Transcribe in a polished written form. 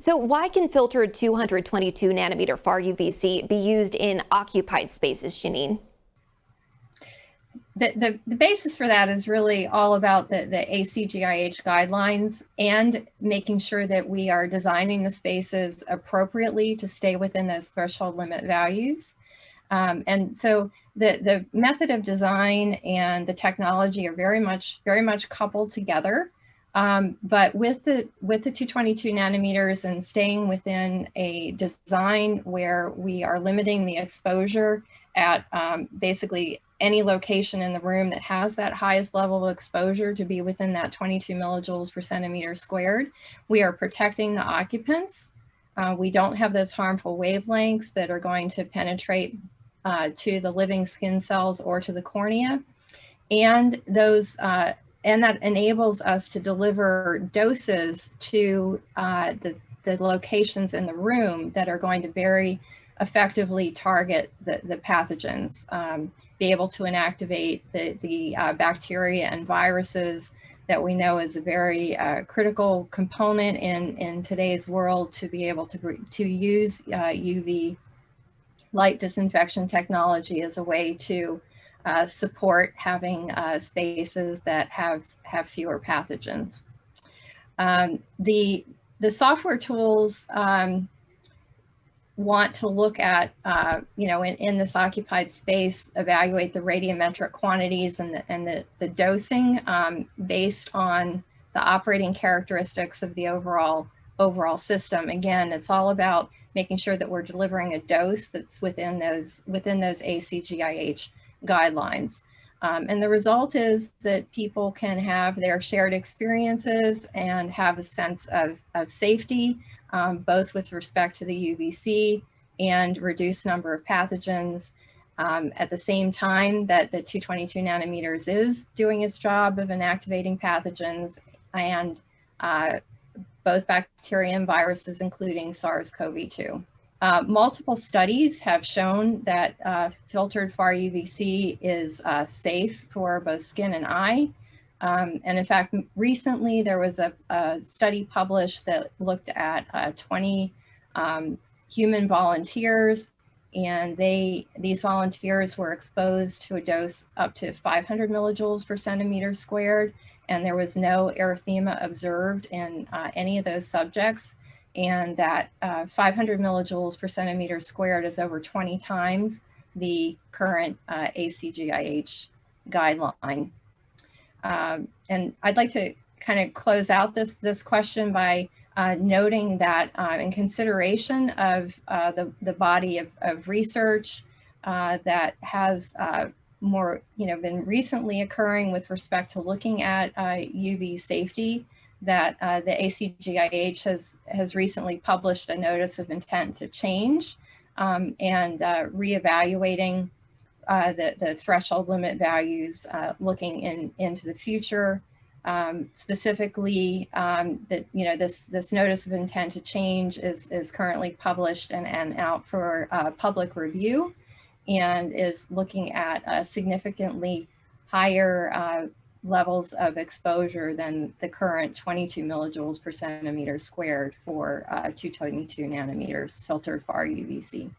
So why can filtered 222 nanometer far UVC be used in occupied spaces, Jeannine? The basis for that is really all about the ACGIH guidelines and making sure that we are designing the spaces appropriately to stay within those threshold limit values. And so the method of design and the technology are very much coupled together. But with the 222 nanometers and staying within a design where we are limiting the exposure at basically any location in the room that has that highest level of exposure to be within that 22 millijoules per centimeter squared, we are protecting the occupants. We don't have those harmful wavelengths that are going to penetrate to the living skin cells or to the cornea. And those and that enables us to deliver doses to the locations in the room that are going to very effectively target the pathogens, be able to inactivate the bacteria and viruses that we know is a very critical component in today's world to be able to use UV light disinfection technology as a way to support having spaces that have fewer pathogens. The software tools want to look at, in this occupied space, evaluate the radiometric quantities and the dosing based on the operating characteristics of the overall system. Again, it's all about making sure that we're delivering a dose that's within those ACGIH guidelines. And the result is that people can have their shared experiences and have a sense of safety, both with respect to the UVC and reduced number of pathogens. At the same time that the 222 nanometers is doing its job of inactivating pathogens and both bacteria and viruses, including SARS-CoV-2. Multiple studies have shown that filtered far UVC is safe for both skin and eye. And in fact, recently there was a study published that looked at 20 human volunteers, and these volunteers were exposed to a dose up to 500 millijoules per centimeter squared, and there was no erythema observed in any of those subjects. And that 500 millijoules per centimeter squared is over 20 times the current ACGIH guideline. And I'd like to kind of close out this question by noting that in consideration of the body of research that has been recently occurring with respect to looking at UV safety, that the ACGIH has recently published a notice of intent to change and reevaluating the threshold limit values looking into the future. Specifically, this notice of intent to change is currently published and out for public review, and is looking at significantly higher levels of exposure than the current 22 millijoules per centimeter squared for 222 nanometers filtered far UVC.